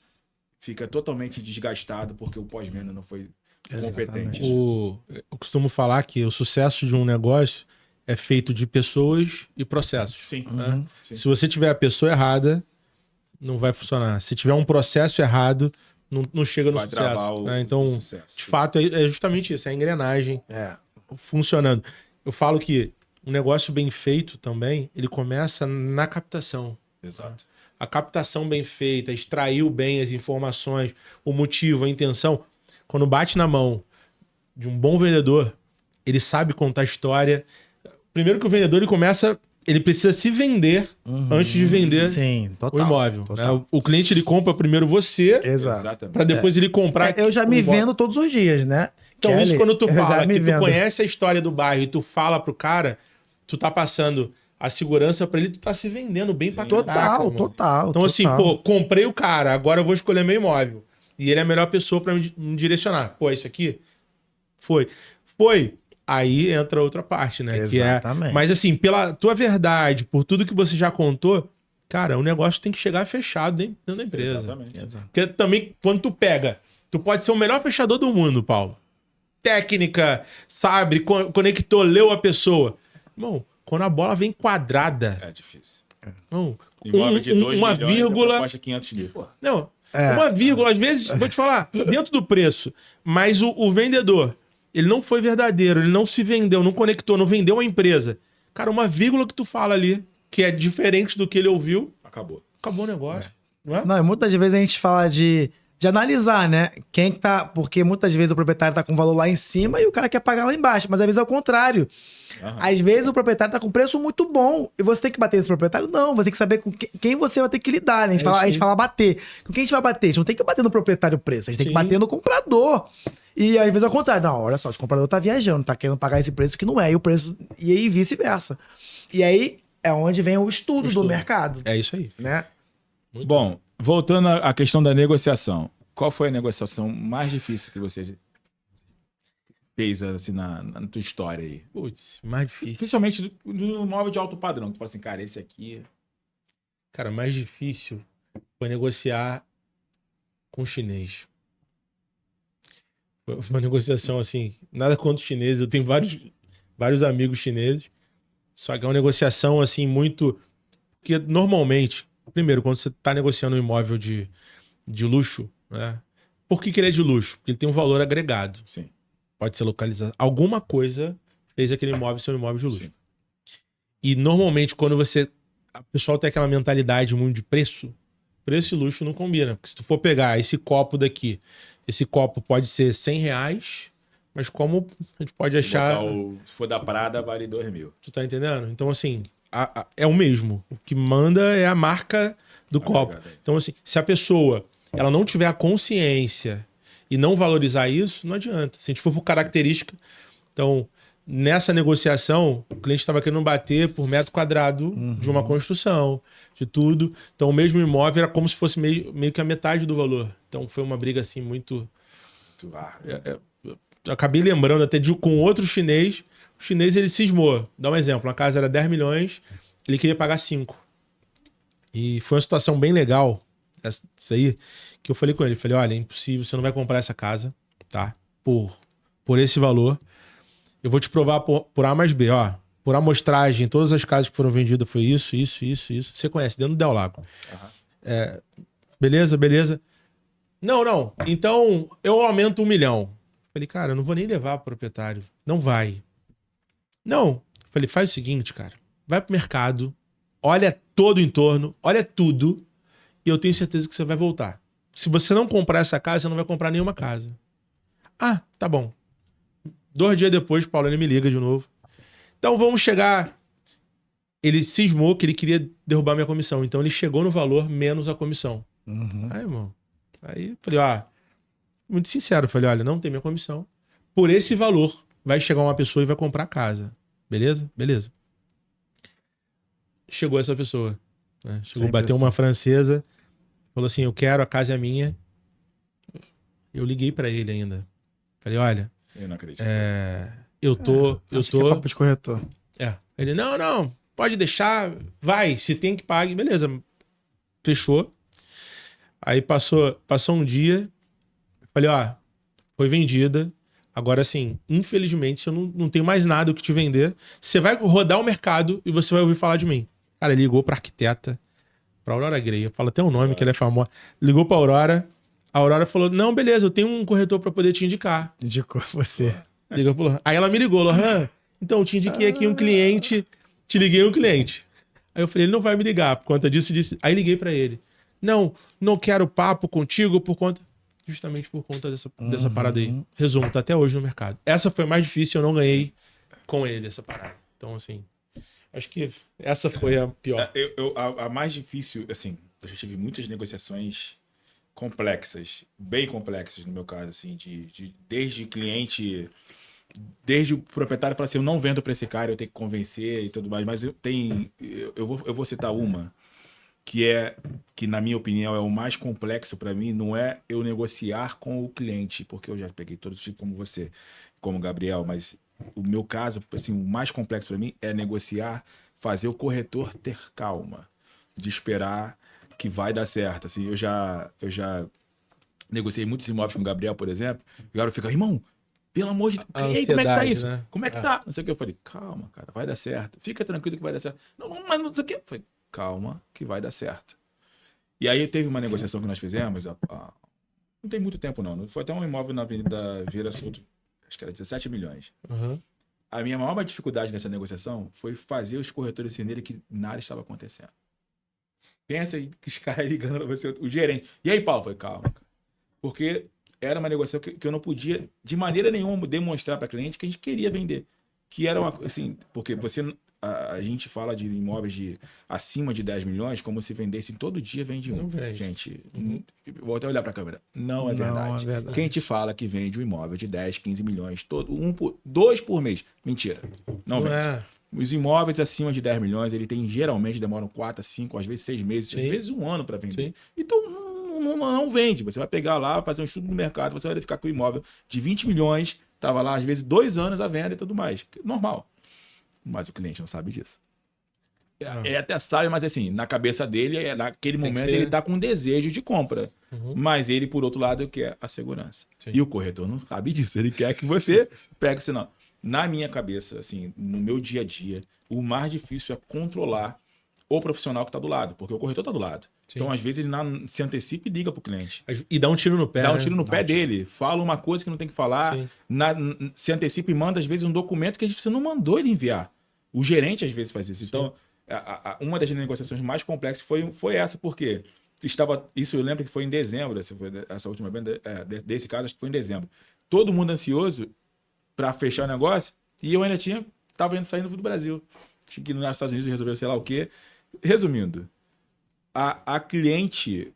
fica totalmente desgastado porque o pós-venda não foi competente. Eu costumo falar que o sucesso de um negócio é feito de pessoas e processos. Sim. Né? Sim. Se você tiver a pessoa errada, não vai funcionar. Se tiver um processo errado, não chega no sucesso. Né? Então, de fato, é justamente isso. É a engrenagem funcionando. Eu falo que um negócio bem feito também, ele começa na captação. Exato. A captação bem feita, extraiu bem as informações, o motivo, a intenção. Quando bate na mão de um bom vendedor, ele sabe contar a história. Primeiro que o vendedor ele precisa se vender antes de vender o imóvel. Né? O cliente ele compra primeiro você, para depois ele comprar. Eu já me vendo todos os dias, né? Então isso quando tu fala que tu conhece a história do bairro e tu fala pro cara, tu tá passando a segurança para ele, tu tá se vendendo bem pra caraca. Total. Então assim, comprei o cara, agora eu vou escolher meu imóvel. E ele é a melhor pessoa para me direcionar. Isso aqui foi. Aí entra outra parte, né? Exatamente. Mas assim, pela tua verdade, por tudo que você já contou, cara, o negócio tem que chegar fechado dentro da empresa. Exatamente. Porque também, quando tu pode ser o melhor fechador do mundo, Paulo. Técnica, sabe, conectou, leu a pessoa. Irmão, quando a bola vem quadrada... É difícil. Não, imóvel de 2 uma milhões, vírgula... a proposta é 500 mil. Pô. Não... Uma vírgula, às vezes, vou te falar, dentro do preço. Mas o vendedor, ele não foi verdadeiro, ele não se vendeu, não conectou, não vendeu a empresa. Cara, uma vírgula que tu fala ali, que é diferente do que ele ouviu, acabou o negócio. Não é? Não, e muitas vezes a gente fala de analisar, né? Quem que tá... Porque muitas vezes o proprietário tá com valor lá em cima e o cara quer pagar lá embaixo. Mas às vezes é o contrário. Às vezes o proprietário tá com preço muito bom e você tem que bater esse proprietário? Não, você tem que saber com quem você vai ter que lidar, né? A gente fala bater. Com quem a gente vai bater? A gente não tem que bater no proprietário o preço, a gente tem que bater no comprador. E às vezes é o contrário. Não, olha só, esse comprador tá viajando, tá querendo pagar esse preço que não é. E aí vice-versa. E aí é onde vem o estudo do mercado. É isso aí. Né? Muito bom. Voltando à questão da negociação. Qual foi a negociação mais difícil que você fez assim, na tua história aí? Putz, mais difícil. Principalmente no imóvel de alto padrão. Tu fala assim, cara, esse aqui... Cara, mais difícil foi negociar com chinês. Foi uma negociação assim, nada contra os chineses. Eu tenho vários amigos chineses. Só que é uma negociação assim muito... Porque normalmente, primeiro, quando você está negociando um imóvel de luxo, né? Por que ele é de luxo? Porque ele tem um valor agregado. Sim. Pode ser localizado. Alguma coisa fez aquele imóvel ser um imóvel de luxo. Sim. E normalmente, quando a pessoa tem aquela mentalidade muito de preço e luxo não combina. Porque se tu for pegar esse copo daqui, esse copo pode ser R$100, mas como a gente pode achar... Se for da Prada, vale 2.000. Tu tá entendendo? Então, assim, é o mesmo. O que manda é a marca do copo. Então, assim, se a pessoa ela não tiver a consciência e não valorizar isso, não adianta. Se a gente for por característica... Então, nessa negociação, o cliente estava querendo bater por metro quadrado de uma construção, de tudo. Então, o mesmo imóvel era como se fosse meio que a metade do valor. Então, foi uma briga, assim, muito... Eu acabei lembrando até com outro chinês. O chinês, ele cismou. Dá um exemplo. A casa era 10 milhões, ele queria pagar 5. E foi uma situação bem legal, isso aí, que eu falei com ele. Falei, olha, é impossível, você não vai comprar essa casa, tá? Por esse valor. Eu vou te provar por A mais B, ó. Por amostragem, todas as casas que foram vendidas foi isso. Você conhece, dentro do Del Lago. Beleza. Não. Então, eu aumento 1 milhão. Falei, cara, eu não vou nem levar pro proprietário. Não vai. Não. Falei, faz o seguinte, cara. Vai pro mercado, olha todo o entorno, olha tudo, e eu tenho certeza que você vai voltar. Se você não comprar essa casa, você não vai comprar nenhuma casa. Ah, tá bom. 2 dias depois, o Paulo me liga de novo. Então vamos chegar... Ele cismou que ele queria derrubar minha comissão. Então ele chegou no valor menos a comissão. Aí, irmão. Aí falei, muito sincero. Falei, olha, não tem minha comissão. Por esse valor, vai chegar uma pessoa e vai comprar a casa. Beleza? Beleza. Chegou essa pessoa. Né? Bateu uma francesa. Falou assim, eu quero, a casa é minha. Eu liguei pra ele ainda. Falei, olha... Eu não acredito. Eu tô... Que é papo de corretor. Ele, não, pode deixar, vai, se tem que pague. Beleza, fechou. Aí passou um dia, falei, foi vendida. Agora, assim, infelizmente, eu não tenho mais nada o que te vender. Você vai rodar o mercado e você vai ouvir falar de mim. Cara, ele ligou pra arquiteta, pra Aurora Grey, eu falo até o nome, que ela é famosa. Ligou pra Aurora, a Aurora falou, não, beleza, eu tenho um corretor pra poder te indicar. Indicou você. Aí ela me ligou, Lohan, então eu te indiquei aqui um cliente, te liguei um cliente. Aí eu falei, ele não vai me ligar por conta disso. Aí liguei pra ele. Não quero papo contigo justamente por conta dessa parada aí. Resumo, tá até hoje no mercado. Essa foi mais difícil, eu não ganhei com ele essa parada. Então, assim, acho que essa foi a pior. A mais difícil, assim, eu já tive muitas negociações complexas, bem complexas no meu caso, assim, desde cliente... Desde o proprietário falar assim, eu não vendo para esse cara, eu tenho que convencer e tudo mais, mas eu vou citar uma que na minha opinião é o mais complexo para mim, não é eu negociar com o cliente, porque eu já peguei todos os tipos como você, como o Gabriel, mas o meu caso, assim, o mais complexo para mim é negociar, fazer o corretor ter calma, de esperar que vai dar certo. Assim, eu já negociei muitos imóveis com o Gabriel, por exemplo, e o cara fica, irmão, pelo amor de Deus, como é que tá isso? Né? Como é que tá? Não sei o que. Eu falei, calma, cara, vai dar certo. Fica tranquilo que vai dar certo. Não, mas não sei o que. Eu falei, calma, que vai dar certo. E aí teve uma negociação que nós fizemos, não tem muito tempo não. Foi até um imóvel na Avenida Vieira Souto, acho que era 17 milhões. A minha maior dificuldade nessa negociação foi fazer os corretores entenderem que nada estava acontecendo. Pensa que os caras ligando pra você, o gerente. E aí, Paulo? Eu falei, calma, cara. Porque... era uma negociação que eu não podia, de maneira nenhuma, demonstrar para cliente que a gente queria vender. Que era uma assim, porque a gente fala de imóveis de acima de 10 milhões como se vendessem todo dia, vende um. Não vende. Gente, vou até olhar para a câmera. Não é verdade. Quem te fala que vende um imóvel de 10, 15 milhões, dois por mês? Mentira. Não vende. Os imóveis acima de 10 milhões, geralmente demoram 4, 5, às vezes 6 meses, às vezes 1 ano para vender. Sim. Então, não vende. Você vai pegar lá, fazer um estudo no mercado, você vai ficar com o imóvel de 20 milhões, estava lá às vezes 2 anos à venda e tudo mais. Normal. Mas o cliente não sabe disso. Ele até sabe, mas assim, na cabeça dele, naquele momento, ele está com desejo de compra. Mas ele, por outro lado, quer a segurança. Sim. E o corretor não sabe disso. Ele quer que você pegue, senão. Na minha cabeça, assim, no meu dia a dia, o mais difícil é controlar o profissional que está do lado, porque o corretor está do lado. Sim. Então, às vezes, ele se antecipa e liga para o cliente. E dá um tiro no pé. Dá um né? tiro no pé dele, fala uma coisa que não tem que falar, Sim. se antecipa e manda, às vezes, um documento que você não mandou ele enviar. O gerente, às vezes, faz isso. Então, uma das negociações mais complexas foi essa, porque isso eu lembro que foi em dezembro, essa última venda desse caso, acho que foi em dezembro. Todo mundo ansioso para fechar o negócio e eu ainda estava saindo do Brasil. Tinha que ir nos Estados Unidos resolver sei lá o quê. Resumindo, a cliente,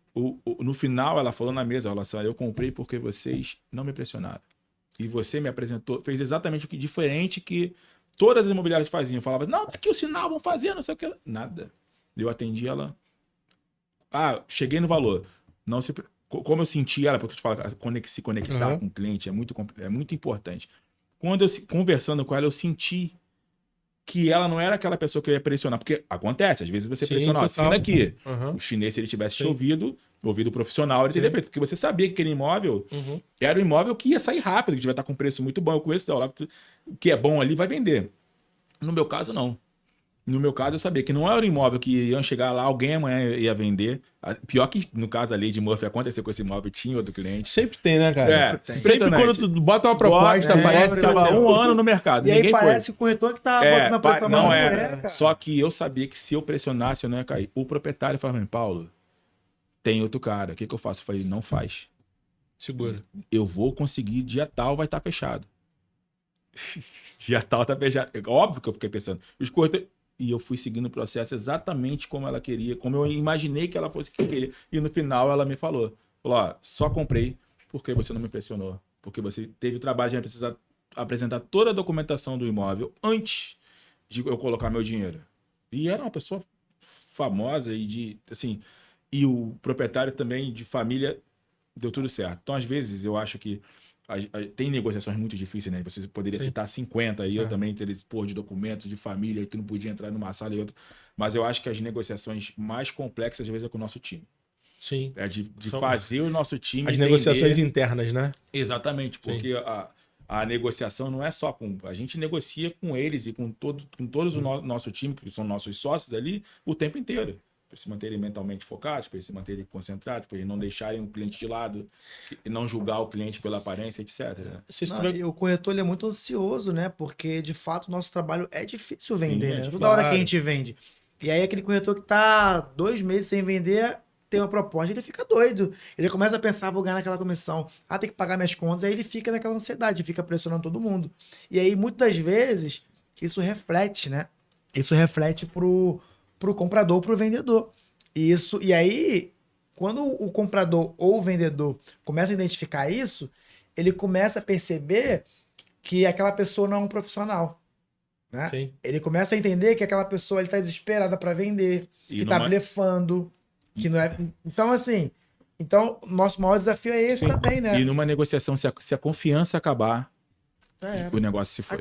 no final, ela falou na mesa, ela falou, eu comprei porque vocês não me pressionaram. E você me apresentou, fez exatamente o que diferente que todas as imobiliárias faziam. Falava, não, tá aqui o sinal, vão fazer, não sei o que. Nada. Eu atendi ela. Cheguei no valor. Não se, como eu senti ela, porque eu te falo, se conectar com o cliente é muito importante. Quando conversando com ela, eu senti que ela não era aquela pessoa que eu ia pressionar. Porque acontece, às vezes você pressiona, assina aqui. O chinês, se ele tivesse te ouvido profissional, ele teria feito. Porque você sabia que aquele imóvel era um imóvel que ia sair rápido, que vai estar com preço muito bom. Eu conheço o que é bom ali, vai vender. No meu caso, não. No meu caso, eu sabia que não era um imóvel que iam chegar lá, alguém amanhã ia vender. Pior que, no caso ali de Murphy, aconteceu com esse imóvel, tinha outro cliente. Sempre tem, né, cara? Sempre quando tu bota uma proposta, aparece... Tava um ano no mercado. E aí parece o corretor que tá botando a pressão. Não era. Só que eu sabia que se eu pressionasse, eu não ia cair. O proprietário falava, Paulo, tem outro cara, o que eu faço? Eu falei, não faz. Segura. Eu vou conseguir, dia tal vai estar fechado. Dia tal tá fechado. Óbvio que eu fiquei pensando. Os corretores... E eu fui seguindo o processo exatamente como ela queria, como eu imaginei que ela fosse que queria. E no final ela me falou, só comprei porque você não me pressionou. Porque você teve o trabalho de precisar apresentar toda a documentação do imóvel antes de eu colocar meu dinheiro. E era uma pessoa famosa e o proprietário também de família deu tudo certo. Então, às vezes, eu acho que tem negociações muito difíceis, né? Você poderia citar 50 aí, eu também teria de documentos de família que não podia entrar numa sala e outra. Mas eu acho que as negociações mais complexas, às vezes, é com o nosso time. Sim. É de fazer o nosso time as negociações internas, né? Exatamente, porque a negociação não é só com... A gente negocia com eles e com todos o nosso time, que são nossos sócios ali, o tempo inteiro. Para se manterem mentalmente focados, para se manterem concentrados, para não deixarem o cliente de lado, não julgar o cliente pela aparência, etc. E o corretor ele é muito ansioso, né? Porque, de fato, o nosso trabalho é difícil vender, né? Toda Toda hora que a gente vende. E aí, aquele corretor que tá 2 meses sem vender, tem uma proposta, ele fica doido. Ele começa a pensar, vou ganhar naquela comissão. Tem que pagar minhas contas. Aí ele fica naquela ansiedade, fica pressionando todo mundo. E aí, muitas vezes, isso reflete, né? Isso reflete pro comprador, pro vendedor. E aí, quando o comprador ou o vendedor começa a identificar isso, ele começa a perceber que aquela pessoa não é um profissional. Né? Sim. Ele começa a entender que aquela pessoa está desesperada para vender, que está blefando, que não é... Então, assim, nosso maior desafio é esse também, né? E numa negociação, se a confiança acabar, o negócio se foi.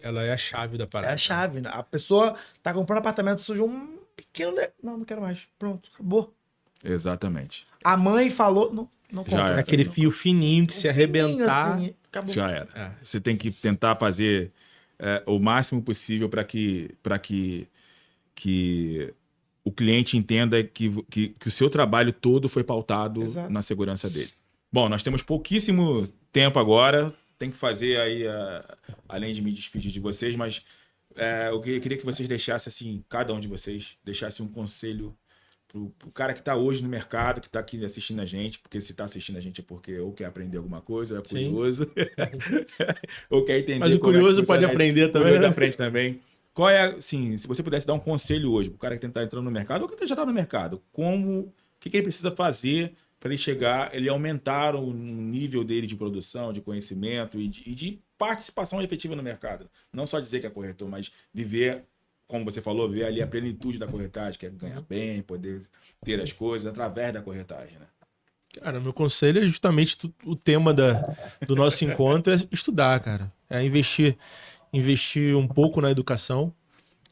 Ela é a chave da parada. É a chave, né? A pessoa tá comprando apartamento, surge um pequeno... Não quero mais. Pronto, acabou. Exatamente. A mãe falou, não compra. Aquele fio fininho que se arrebentar... Assim, acabou. Já era. Você tem que tentar fazer o máximo possível para que o cliente entenda que o seu trabalho todo foi pautado na segurança dele. Bom, nós temos pouquíssimo tempo agora. Tem que fazer aí, além de me despedir de vocês, mas eu queria que vocês deixassem, assim, cada um de vocês, deixasse um conselho pro cara que está hoje no mercado, que está aqui assistindo a gente, porque se está assistindo a gente é porque ou quer aprender alguma coisa, ou é curioso, ou quer entender. Mas o curioso pode aprender também. O curioso aprende também. Qual é, assim, se você pudesse dar um conselho hoje pro cara que está entrando no mercado, ou que já está no mercado, o que ele precisa fazer para ele aumentar o nível dele de produção, de conhecimento e de participação efetiva no mercado. Não só dizer que é corretor, mas viver, como você falou, ver ali a plenitude da corretagem, que é ganhar bem, poder ter as coisas através da corretagem, né? Cara, meu conselho é justamente o tema do nosso encontro é estudar, cara. É investir um pouco na educação.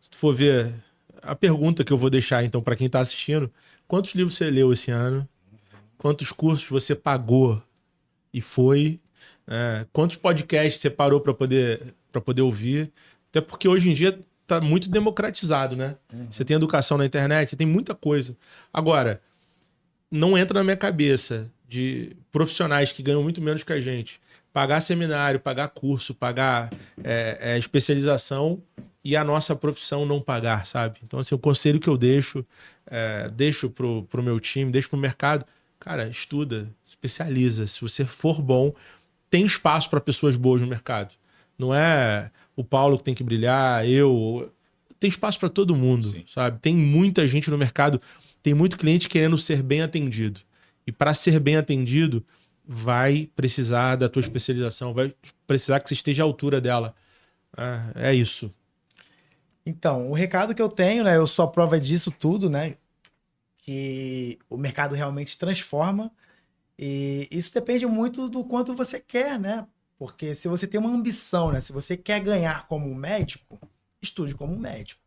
Se tu for ver a pergunta que eu vou deixar, então, para quem está assistindo, quantos livros você leu esse ano? Quantos cursos você pagou e foi? Quantos podcasts você parou para poder ouvir? Até porque hoje em dia tá muito democratizado, né? Você tem educação na internet, você tem muita coisa. Agora, não entra na minha cabeça de profissionais que ganham muito menos que a gente pagar seminário, pagar curso, pagar especialização e a nossa profissão não pagar, sabe? Então, assim, o conselho que eu deixo pro meu time, deixo pro mercado, cara, estuda, especializa. Se você for bom, tem espaço para pessoas boas no mercado. Não é o Paulo que tem que brilhar, tem espaço para todo mundo, Sim. sabe? Tem muita gente no mercado, tem muito cliente querendo ser bem atendido. E para ser bem atendido, vai precisar da tua especialização, vai precisar que você esteja à altura dela. É isso. Então, o recado que eu tenho, né? Eu sou a prova disso tudo, né? Que o mercado realmente transforma. E isso depende muito do quanto você quer, né? Porque se você tem uma ambição, né? Se você quer ganhar como um médico, estude como um médico.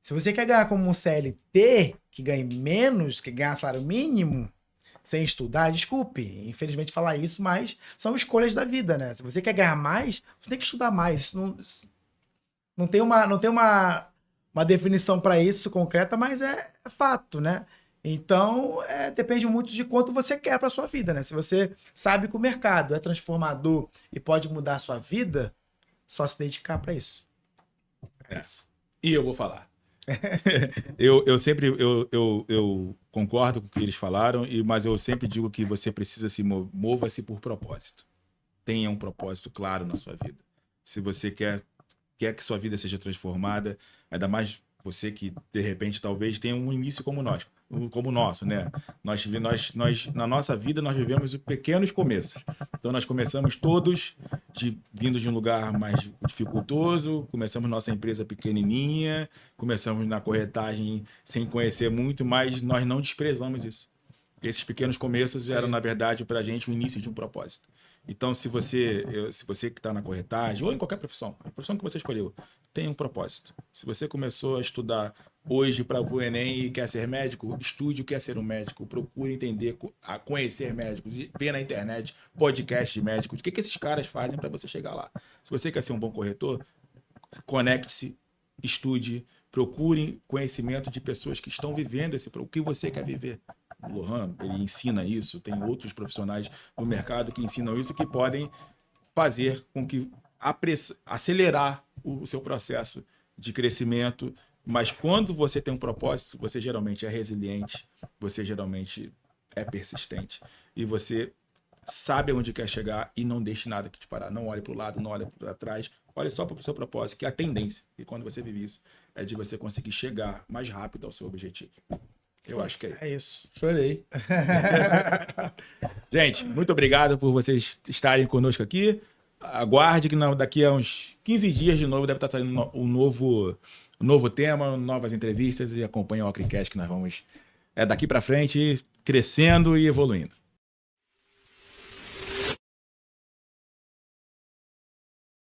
Se você quer ganhar como um CLT, que ganhe menos, que ganha salário mínimo, sem estudar, desculpe, infelizmente falar isso, mas são escolhas da vida, né? Se você quer ganhar mais, você tem que estudar mais. Isso não tem uma definição para isso concreta, mas é fato, né? Então, depende muito de quanto você quer para sua vida, né? Se você sabe que o mercado é transformador e pode mudar a sua vida, só se dedicar para isso. E eu vou falar. eu sempre concordo com o que eles falaram, mas eu sempre digo que você precisa mova-se por propósito. Tenha um propósito claro na sua vida. Se você quer que sua vida seja transformada, ainda mais você que, de repente, talvez tenha um início como o nosso, né? Nós, na nossa vida, nós vivemos pequenos começos. Então, nós começamos todos vindo de um lugar mais dificultoso, começamos nossa empresa pequenininha, começamos na corretagem sem conhecer muito, mas nós não desprezamos isso. Esses pequenos começos eram, na verdade, para a gente o início de um propósito. Então, se você que está na corretagem, ou em qualquer profissão, a profissão que você escolheu, tem um propósito. Se você começou a estudar hoje para o Enem e quer ser médico, estude o que é ser um médico, procure entender, conhecer médicos, ver na internet podcasts de médicos, o que esses caras fazem para você chegar lá. Se você quer ser um bom corretor, conecte-se, estude, procure conhecimento de pessoas que estão vivendo o que você quer viver. O Lohan, ele ensina isso, tem outros profissionais no mercado que ensinam isso, que podem fazer com que acelerar o seu processo de crescimento. Mas quando você tem um propósito, você geralmente é resiliente, você geralmente é persistente e você sabe onde quer chegar e não deixe nada que te parar. Não olhe para o lado, não olhe para trás, olhe só para o seu propósito, que é a tendência. E quando você vive isso, é de você conseguir chegar mais rápido ao seu objetivo. Eu acho que é isso. É isso. Chorei. Gente, muito obrigado por vocês estarem conosco aqui. Aguarde que daqui a uns 15 dias de novo deve estar saindo um novo tema, novas entrevistas, e acompanhe o Ocricast, que nós vamos daqui para frente crescendo e evoluindo.